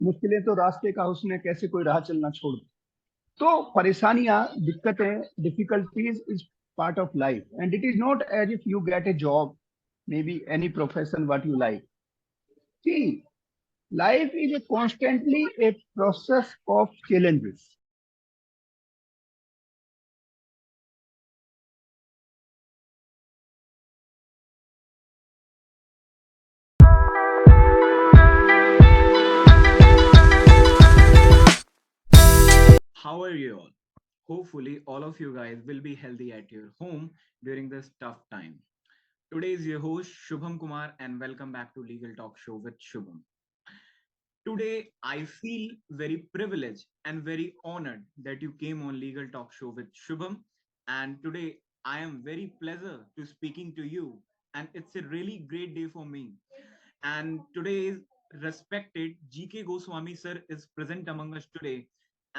मुश्किलें तो रास्ते का उसने कैसे कोई राह चलना छोड़ दे। तो परेशानियां, दिक्कतें, difficulties is part of life and it is not as if you get a job, maybe any profession what you like. See, life is a constantly a process of challenges. How are you all? Hopefully, all of you guys will be healthy at your home during this tough time. Today is your host Shubham Kumar, and welcome back to Legal Talk Show with Shubham. Today, I feel very privileged and very honored that you came on Legal Talk Show with Shubham. And today, I am very pleasure to speaking to you, and it's a really great day for me. And today's respected G.k Goswami sir is present among us today,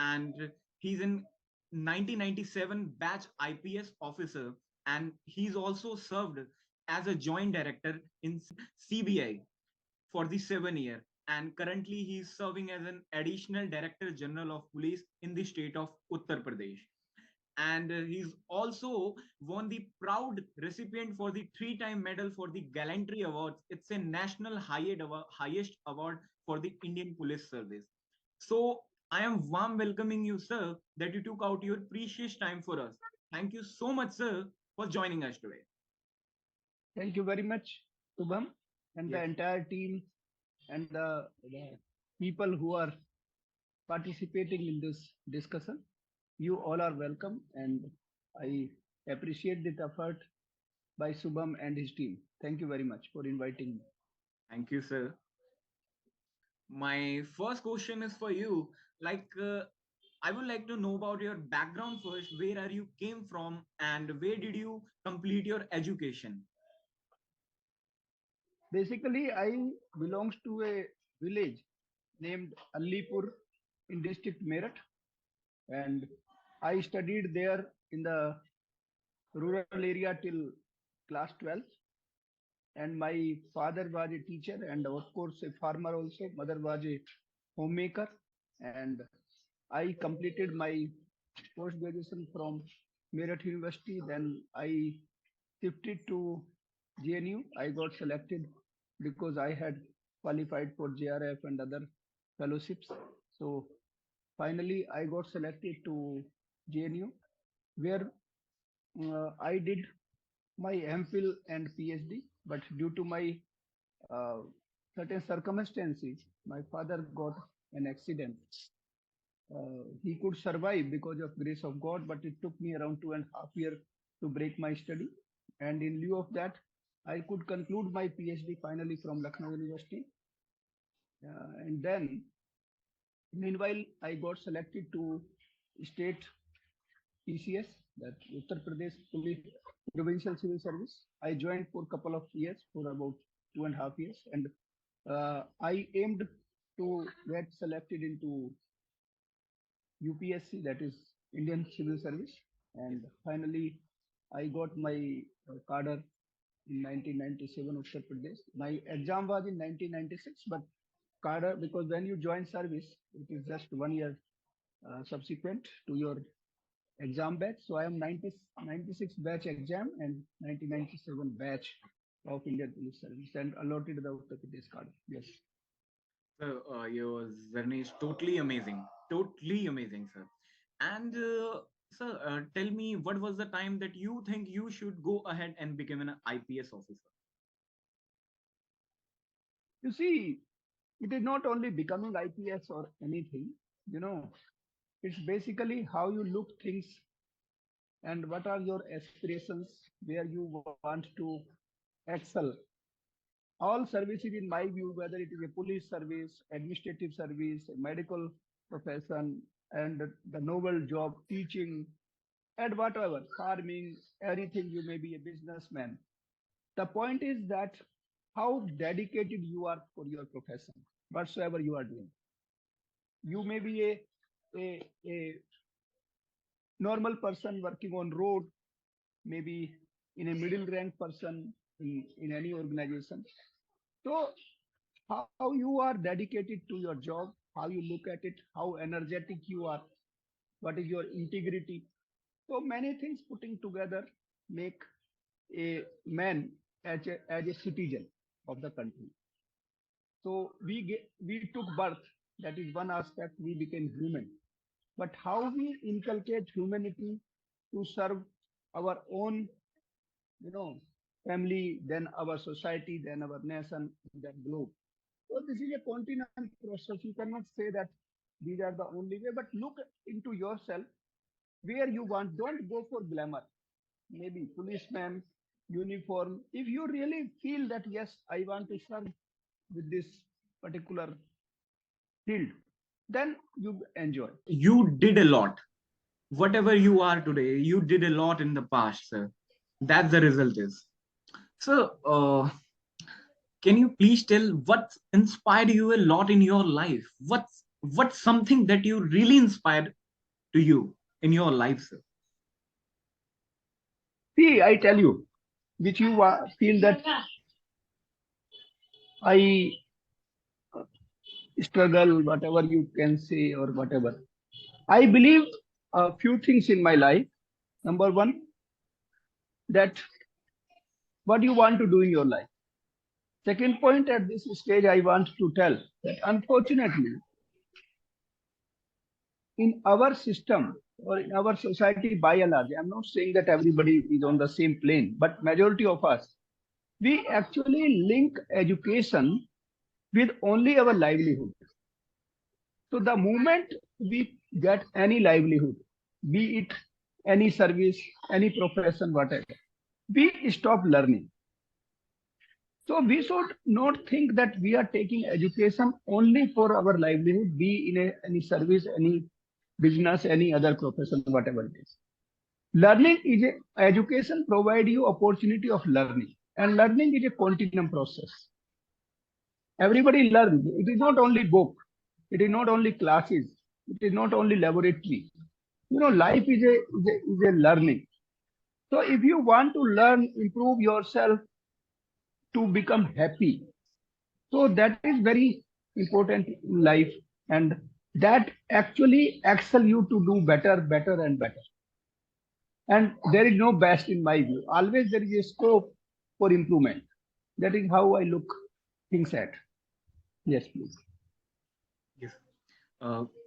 and he's in 1997 batch IPS officer, and he's also served as a joint director in CBI for the 7 year. And currently, he is serving as an additional director general of police in the state of Uttar Pradesh. And he's also won the proud recipient for the three-time medal for the Gallantry Awards. It's a national highest award for the Indian Police Service. So I am warm welcoming you, sir, that you took out your precious time for us. Thank you so much, sir, for joining us today. Thank you very much, Shubham, and the Yes. entire team and the people who are participating in this discussion. You all are welcome, and I appreciate the effort by Shubham and his team. Thank you very much for inviting me. Thank you, sir. My first question is for you. Like, I would like to know about your background first. Where are you came from, and where did you complete your education? Basically, I belongs to a village named Alipur in district Meerut, and I studied there in the rural area till class 12th. And my father was a teacher and of course a farmer also. Mother was a homemaker, and I completed my post graduation from Meerut University. Then I shifted to JNU. I got selected because I had qualified for JRF and other fellowships. So finally, I got selected to JNU, where I did my MPhil and PhD. But due to my uh, certain circumstances, my father got an accident. He could survive because of grace of God, but it took me around 2.5 years to break my study. And in lieu of that, I could conclude my PhD finally from Lucknow University. And then, meanwhile, I got selected to state PCS, that Uttar Pradesh Police Provincial Civil Service. I joined for a couple of years, for about 2.5 years, and I aimed to get selected into UPSC, that is Indian Civil Service, Yes. and finally I got my cadre in 1997 Uttar Pradesh. My exam was in 1996, but cadre, because when you join service, it is just 1 year subsequent to your exam batch. So I am 96 batch exam and 1997 batch of Indian Police Service and allotted the Uttar Pradesh card. Yes. So your journey is totally amazing, sir. And sir, tell me, what was the time that you think you should go ahead and become an IPS officer? You see, it is not only becoming IPS or anything, you know, it's basically how you look things and what are your aspirations, where you want to excel. All services, in my view, whether it is a police service, administrative service, medical profession, and the noble job, teaching, and whatever, farming, anything, you may be a businessman. The point is that how dedicated you are for your profession, whatsoever you are doing. You may be a normal person working on road, maybe in a middle rank person in any organization. So how you are dedicated to your job, how you look at it, how energetic you are, what is your integrity. So many things putting together make a man as a citizen of the country. So we took birth. That is one aspect. We became human. But how we inculcate humanity to serve our own, family, then our society, then our nation, then globe. So this is a continuous process. You cannot say that these are the only way, but look into yourself where you want. Don't go for glamour. Maybe policeman, uniform. If you really feel that yes, I want to serve with this particular field, then you enjoy. You did a lot. Whatever you are today, you did a lot in the past, sir. That's the result is. So, can you please tell what inspired you a lot in your life? What's something that you really inspired to you in your life, sir? See, I tell you, which you feel that I struggle, whatever you can say or whatever. I believe a few things in my life. Number one, that what you want to do in your life. Second point, at this stage, I want to tell that unfortunately, in our system or in our society by and large, I'm not saying that everybody is on the same plane, but majority of us, we actually link education with only our livelihood. So the moment we get any livelihood, be it any service, any profession, whatever, we stop learning. So we should not think that we are taking education only for our livelihood, be in any service, any business, any other profession, whatever it is. Learning is education provide you opportunity of learning, and learning is a continuum process. Everybody learns. It is not only book, it is not only classes, it is not only laboratory. Life is a learning. So if you want to learn, improve yourself to become happy, so that is very important in life, and that actually excel you to do better, better and better. And there is no best in my view. Always there is a scope for improvement. That is how I look things at. Yes, please. Yes.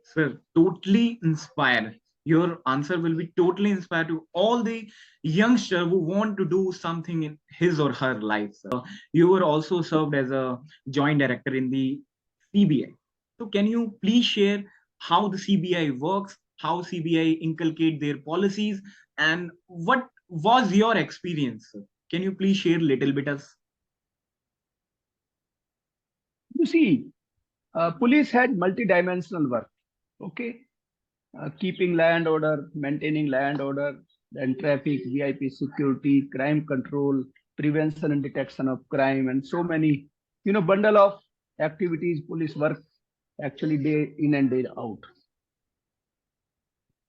Sir, totally inspired. Your answer will be totally inspired to all the youngster who want to do something in his or her life. Sir. You were also served as a joint director in the CBI. So can you please share how the CBI works, how CBI inculcate their policies, and what was your experience? Sir? Can you please share a little bit us? You see, police had multi-dimensional work. Okay, keeping land order, maintaining land order, then traffic, VIP security, crime control, prevention and detection of crime, and so many, bundle of activities police work actually day in and day out.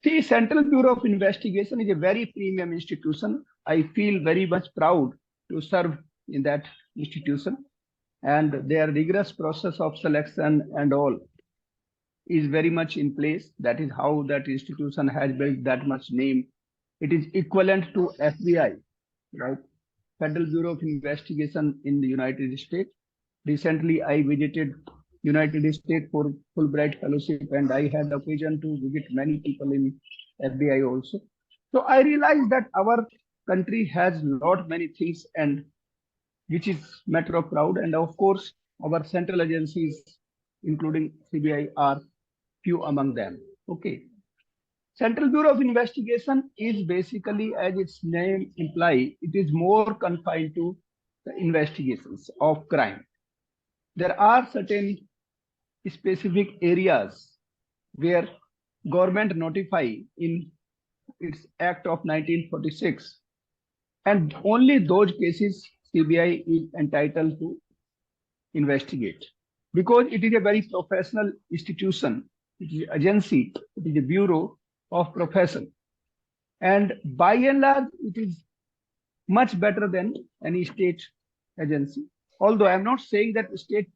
See, Central Bureau of Investigation is a very premium institution. I feel very much proud to serve in that institution, and their rigorous process of selection and all is very much in place. That is how that institution has built that much name. It is equivalent to FBI, right? Federal Bureau of Investigation in the United States. Recently, I visited United States for Fulbright Fellowship, and I had occasion to visit many people in FBI also. So I realized that our country has lot many things, and which is matter of proud. And of course, our central agencies, including CBI, are few among them. Okay. Central Bureau of Investigation is basically, as its name implies, it is more confined to the investigations of crime. There are certain specific areas where government notify in its Act of 1946, and only those cases CBI is entitled to investigate, because it is a very professional institution. It is an agency, it is a bureau of profession. And by and large, it is much better than any state agency. Although I'm not saying that state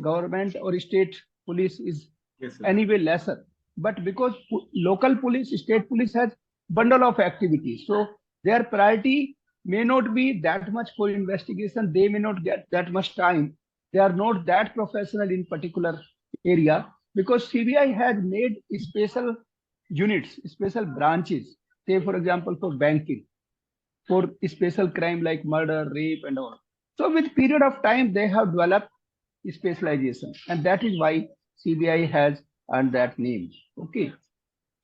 government or state police is Yes, sir. anyway lesser. But because local police, state police has bundle of activities, so their priority may not be that much for investigation. They may not get that much time. They are not that professional in particular area, because CBI has made special units, special branches. Say, for example, for banking, for special crime like murder, rape, and all. So with period of time, they have developed specialization, and that is why CBI has earned that name. Okay,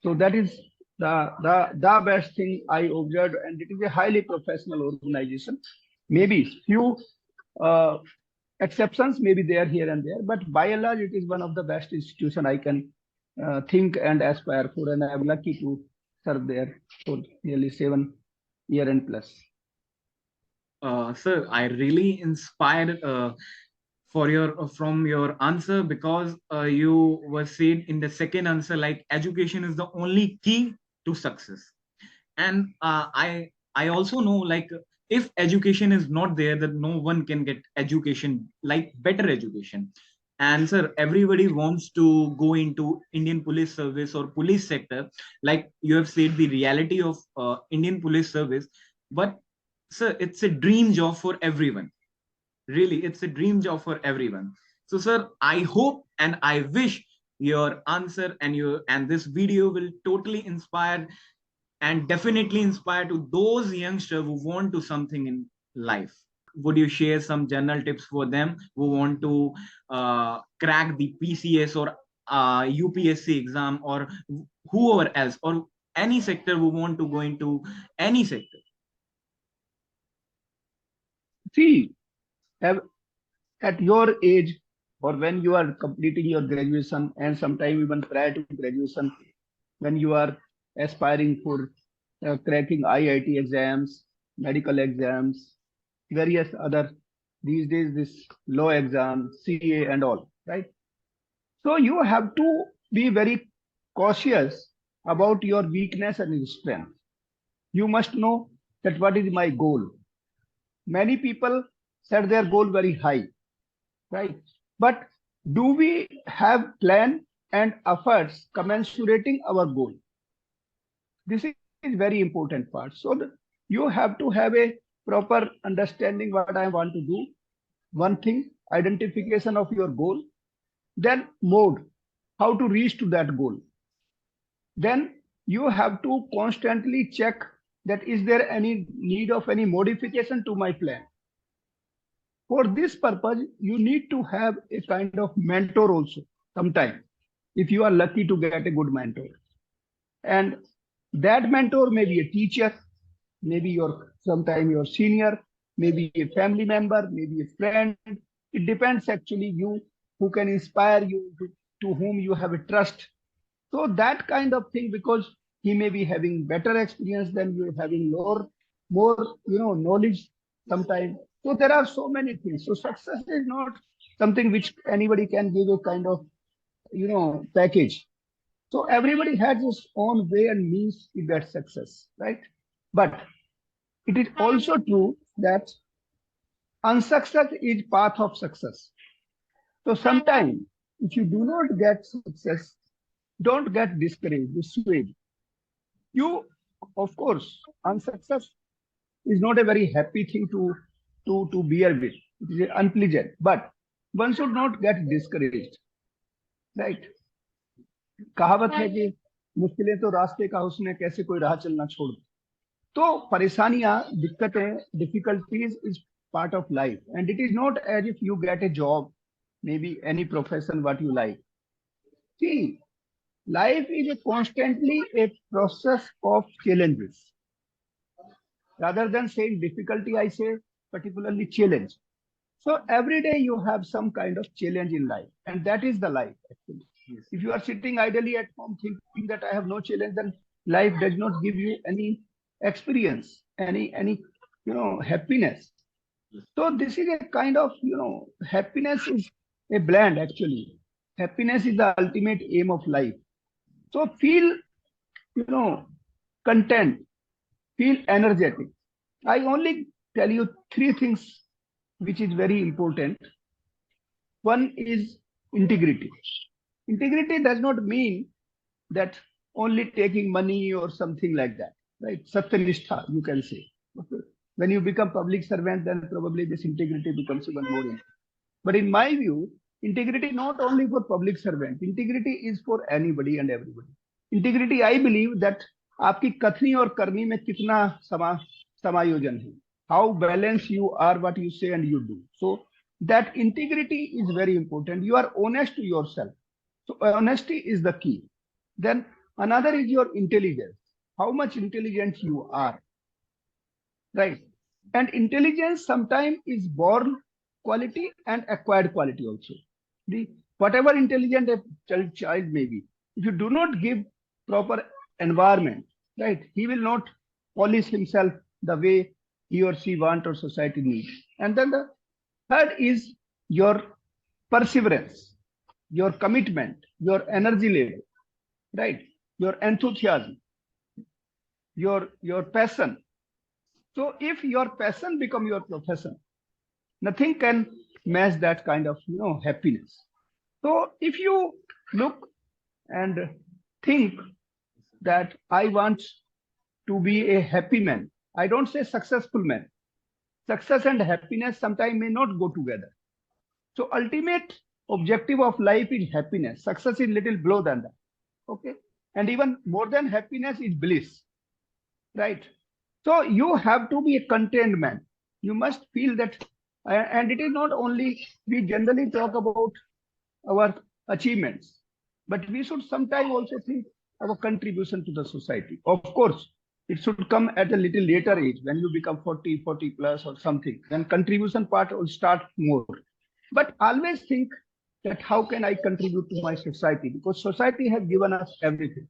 so that is the best thing I observed, and it is a highly professional organization. Maybe few uh, exceptions may be there here and there, but by and large, it is one of the best institution I can think and aspire for, and I am lucky to serve there for nearly 7 year and plus. Sir, I really inspired for your from your answer, because you were said in the second answer like education is the only key to success. And I also know, like, if education is not there, that no one can get education, like better education. And sir, everybody wants to go into Indian police service or police sector, like you have said the reality of Indian police service. But sir, it's a dream job for everyone. Really, it's a dream job for everyone. So sir, I hope and I wish your answer and your and this video will totally inspire, and definitely inspire to those youngsters who want to something in life. Would you share some general tips for them who want to crack the PCS or UPSC exam, or whoever else, or any sector who want to go into any sector? See, at your age, or when you are completing your graduation, and sometime even prior to graduation, when you are aspiring for cracking IIT exams, medical exams, various other, these days this law exam, CA and all, right? So you have to be very cautious about your weakness and your strength. You must know that what is my goal. Many people set their goal very high, right? But do we have plan and efforts commensurating our goal? This is very important part. So you have to have a proper understanding what I want to do. One thing, identification of your goal, then mode, how to reach to that goal. Then you have to constantly check that is there any need of any modification to my plan. For this purpose, you need to have a kind of mentor also sometime, if you are lucky to get a good mentor. And that mentor may be a teacher, maybe your sometime your senior, maybe a family member, maybe a friend. It depends actually you who can inspire you, to whom you have a trust. So that kind of thing, because he may be having better experience than you, having more knowledge sometimes. So there are so many things. So success is not something which anybody can give a kind of package. So everybody has his own way and means to get success, right? But it is also true that unsuccess is path of success. So sometimes if you do not get success, don't get discouraged, dissuaded. You, of course, unsuccess is not a very happy thing to bear with. It is unpleasant, but one should not get discouraged, right? कहावत है कि मुश्किलें तो रास्ते का उसने कैसे कोई राह चलना छोड़ दे. तो परेशानियां, दिक्कतें, difficulties is part of life, and it is not as if you get a job, maybe any profession what you like. See, life is constantly a process of challenges. Rather than saying difficulty, I say particularly challenge. So every day you have some kind of challenge in life, and that is the life actually. Yes. If you are sitting idly at home thinking that I have no challenge, then life does not give you any experience, any happiness. Yes. So this is a kind of happiness is a blend actually. Happiness is the ultimate aim of life. So feel content, feel energetic. I only tell you three things which is very important. One is integrity. Integrity does not mean that only taking money or something like that, right? Satyanistha, you can say. Okay. When you become public servant, then probably this integrity becomes even more important. But in my view, integrity not only for public servant, integrity is for anybody and everybody. Integrity, I believe that आपकी कथनी और करनी में कितना समायोजन है. How balanced you are, what you say and you do. So that integrity is very important. You are honest to yourself. So honesty is the key. Then another is your intelligence. How much intelligent you are, right? And intelligence sometimes is born quality and acquired quality also. The whatever intelligent a child may be, if you do not give proper environment, right, he will not polish himself the way he or she want or society needs. And then the third is your perseverance, your commitment, your energy level, right? Your enthusiasm, your passion. So if your passion become your profession, nothing can match that kind of happiness. So if you look and think that I want to be a happy man, I don't say successful man. Success and happiness sometimes may not go together. So ultimate objective of life is happiness. Success is little below than that. Okay. And even more than happiness is bliss. Right. So you have to be a content man. You must feel that, and it is not only, we generally talk about our achievements, but we should sometimes also think our contribution to the society. Of course, it should come at a little later age when you become 40 plus or something. Then contribution part will start more. But always think that how can I contribute to my society? Because society has given us everything.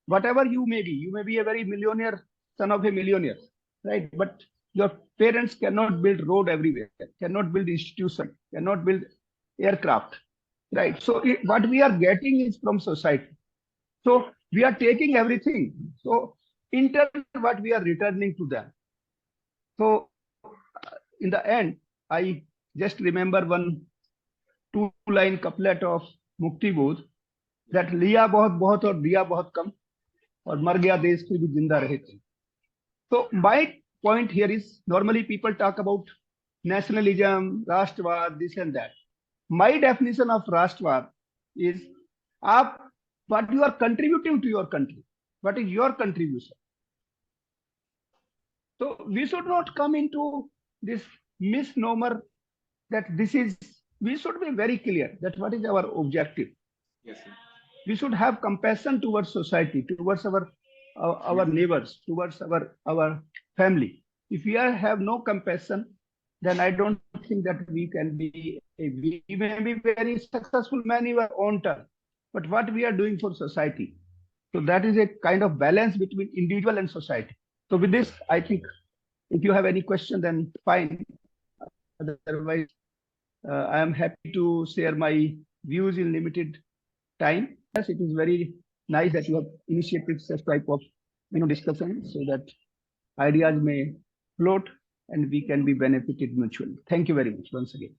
Whatever you may be a very millionaire, son of a millionaire, right? But your parents cannot build road everywhere, cannot build institution, cannot build aircraft, right? So what we are getting is from society. So we are taking everything. So in turn, what we are returning to them. So in the end, I just remember one 2-line couplet of Mukti Bodh that लिया बहुत बहुत और दिया बहुत कम और मर गया देश फिर भी जिंदा रहे. So my point here is, normally people talk about nationalism, Rashtravad, this and that. My definition of Rashtravad is what you are contributing to your country. What is your contribution? So we should not come into this misnomer that this is, we should be very clear that what is our objective. Yes, sir. We should have compassion towards society, towards our neighbors, towards our family. If we have no compassion, then I don't think that we can be, we may be very successful man in our own turn, but what we are doing for society. So that is a kind of balance between individual and society. So with this, I think if you have any question, then fine. Otherwise, I am happy to share my views in limited time. Yes, it is very nice that you have initiated such type of discussion so that ideas may float and we can be benefited mutually. Thank you very much once again.